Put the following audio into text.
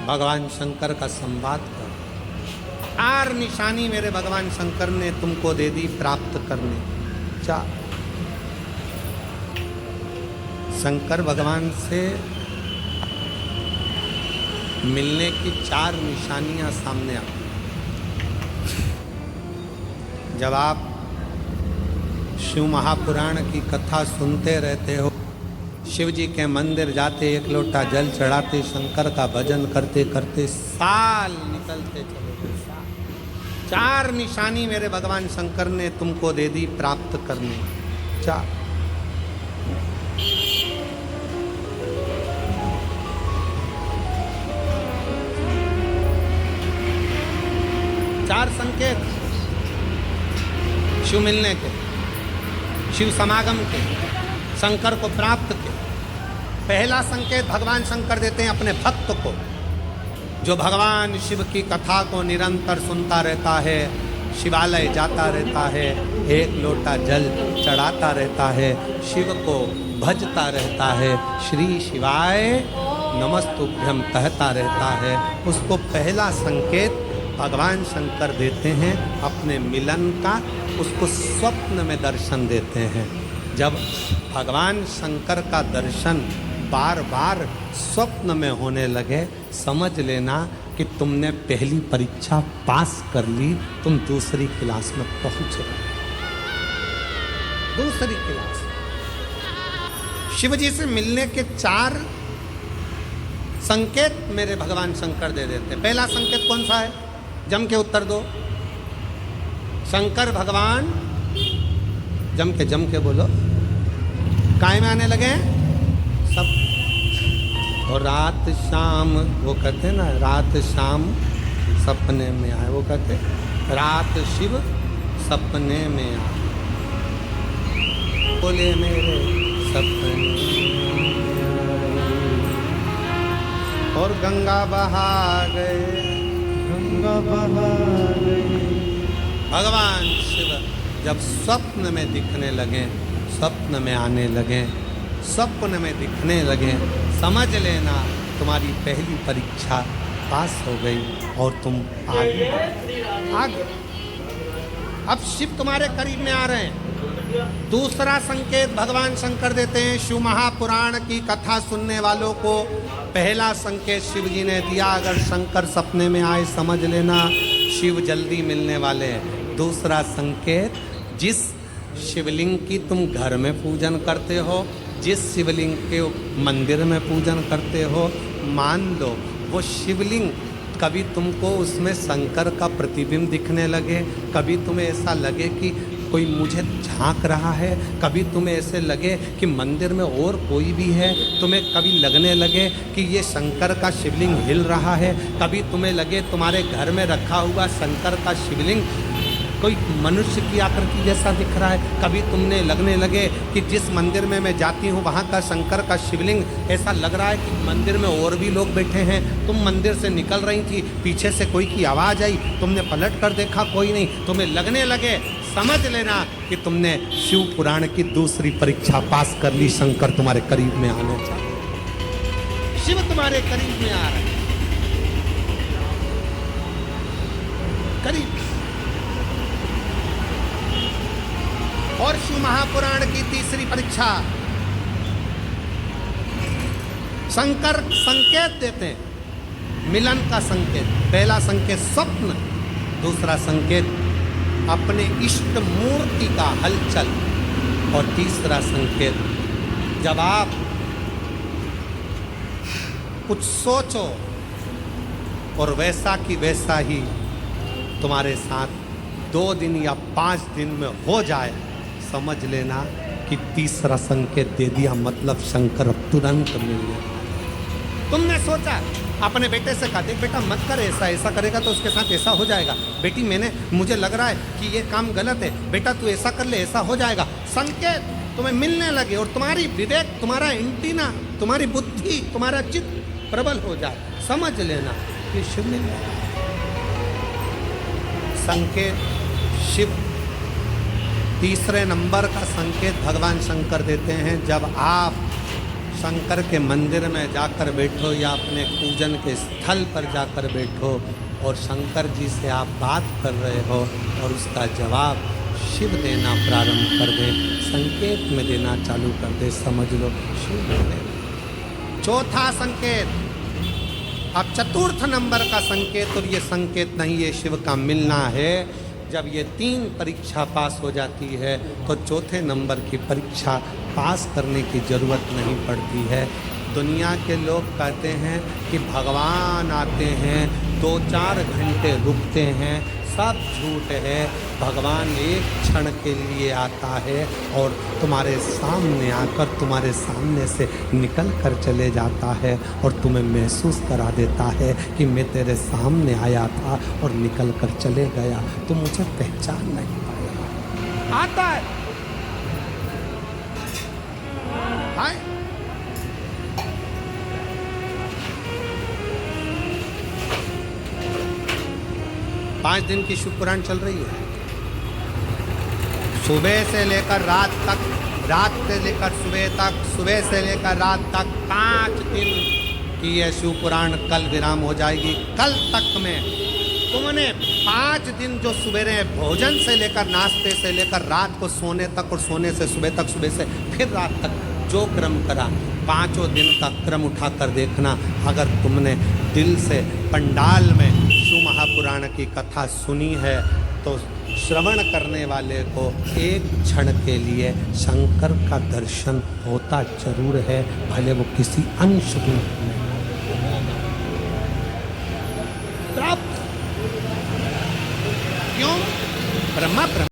भगवान शंकर का संवाद कर। 4 निशानी मेरे भगवान शंकर ने तुमको दे दी प्राप्त करने। 4 शंकर भगवान से मिलने की 4 निशानियां सामने आ। जब आप शिव महापुराण की कथा सुनते रहते हो, शिव जी के मंदिर जाते, 1 लोटा जल चढ़ाते, शंकर का भजन करते करते साल निकलते चले गए। 4 निशानी मेरे भगवान शंकर ने तुमको दे दी प्राप्त करने। 4 संकेत शिव मिलने के, शिव समागम के, शंकर को प्राप्त के। पहला संकेत भगवान शंकर देते हैं अपने भक्त को, जो भगवान शिव की कथा को निरंतर सुनता रहता है, शिवालय जाता रहता है, 1 लोटा जल चढ़ाता रहता है, शिव को भजता रहता है, श्री शिवाय नमस्तुभ्यम कहता रहता है। उसको पहला संकेत भगवान शंकर देते हैं अपने मिलन का, उसको स्वप्न में दर्शन देते हैं। जब भगवान शंकर का दर्शन बार बार स्वप्न में होने लगे, समझ लेना कि तुमने पहली परीक्षा पास कर ली, तुम दूसरी क्लास में पहुंच गए। दूसरी क्लास। शिव जी से मिलने के 4 संकेत मेरे भगवान शंकर दे देते हैं। पहला संकेत कौन सा है? जम के उत्तर दो। शंकर भगवान जम के बोलो। काय में आने लगे सब। और रात शाम वो कहते ना, रात शाम सपने में आए, वो कहते रात शिव सपने में आए, बोले मेरे सपने। और गंगा बहा गए, गंगा बहा गए। भगवान शिव जब स्वप्न में दिखने लगे, स्वप्न में आने लगे, स्वप्न में दिखने लगे, समझ लेना तुम्हारी पहली परीक्षा पास हो गई और तुम आगे। अब शिव तुम्हारे करीब में आ रहे हैं। दूसरा संकेत भगवान शंकर देते हैं शिव महापुराण की कथा सुनने वालों को। पहला संकेत शिव जी ने दिया, अगर शंकर सपने में आए समझ लेना शिव जल्दी मिलने वाले हैं। दूसरा संकेत, जिस शिवलिंग की तुम घर में पूजन करते हो, जिस शिवलिंग के मंदिर में पूजन करते हो, मान लो वो शिवलिंग कभी तुमको उसमें शंकर का प्रतिबिंब दिखने लगे, कभी तुम्हें ऐसा लगे कि कोई मुझे झांक रहा है, कभी तुम्हें ऐसे लगे कि मंदिर में और कोई भी है, तुम्हें कभी लगने लगे कि ये शंकर का शिवलिंग हिल रहा है, कभी तुम्हें लगे तुम्हारे घर में रखा हुआ शंकर का शिवलिंग कोई मनुष्य की आकृति जैसा दिख रहा है, कभी तुमने लगने लगे कि जिस मंदिर में मैं जाती हूँ वहाँ का शंकर का शिवलिंग ऐसा लग रहा है कि मंदिर में और भी लोग बैठे हैं। तुम मंदिर से निकल रही थी, पीछे से कोई की आवाज़ आई, तुमने पलट कर देखा कोई नहीं, तुम्हें लगने लगे, समझ लेना कि तुमने शिव पुराण की दूसरी परीक्षा पास कर ली। शंकर तुम्हारे करीब में आना चाहिए, शिव तुम्हारे करीब में आ रहे हैं, करीब। और शिव महापुराण की तीसरी परीक्षा, शंकर संकेत देते हैं मिलन का संकेत। पहला संकेत स्वप्न, दूसरा संकेत अपने इष्ट मूर्ति का हलचल, और तीसरा संकेत जब आप कुछ सोचो और वैसा कि वैसा ही तुम्हारे साथ 2 दिन या 5 दिन में हो जाए, समझ लेना कि तीसरा संकेत दे दिया, मतलब शंकर तुरंत मिल गया। तुमने सोचा, अपने बेटे से कहा, देख बेटा मत कर ऐसा, ऐसा करेगा तो उसके साथ ऐसा हो जाएगा। बेटी मुझे लग रहा है कि ये काम गलत है, बेटा तू ऐसा कर ले, ऐसा हो जाएगा। संकेत तुम्हें मिलने लगे और तुम्हारी विवेक, तुम्हारा एंटीना, तुम्हारी बुद्धि, तुम्हारा चित्त प्रबल हो जाए, समझ लेना कि शिव मिल गया। संकेत शिव। तीसरे नंबर का संकेत भगवान शंकर देते हैं, जब आप शंकर के मंदिर में जाकर बैठो या अपने पूजन के स्थल पर जाकर बैठो और शंकर जी से आप बात कर रहे हो और उसका जवाब शिव देना प्रारंभ कर दे, संकेत में देना चालू कर दे, समझ लो शिव बोले। चौथा संकेत, अब चतुर्थ नंबर का संकेत, और ये संकेत नहीं, ये शिव का मिलना है। जब ये 3 परीक्षा पास हो जाती है तो चौथे नंबर की परीक्षा पास करने की ज़रूरत नहीं पड़ती है। दुनिया के लोग कहते हैं कि भगवान आते हैं 2-4 घंटे रुकते हैं, सब झूठ है। भगवान एक क्षण के लिए आता है और तुम्हारे सामने आकर तुम्हारे सामने से निकल कर चले जाता है और तुम्हें महसूस करा देता है कि मैं तेरे सामने आया था और निकल कर चले गया, तो मुझे पहचान नहीं पाया। आता है, हाय 5 दिन की शिव पुराण चल रही है, सुबह से लेकर रात तक, रात से लेकर सुबह तक, सुबह से लेकर रात तक 5 दिन की यह शिव पुराण कल विराम हो जाएगी। कल तक में तुमने 5 दिन जो सवेरे भोजन से लेकर, नाश्ते से लेकर रात को सोने तक और सोने से सुबह तक, सुबह से फिर रात तक जो क्रम करा, 5 दिन का क्रम उठाकर देखना। अगर तुमने दिल से पंडाल में शिव महापुराण की कथा सुनी है तो श्रवण करने वाले को एक क्षण के लिए शंकर का दर्शन होता जरूर है, भले वो किसी अंश रूप में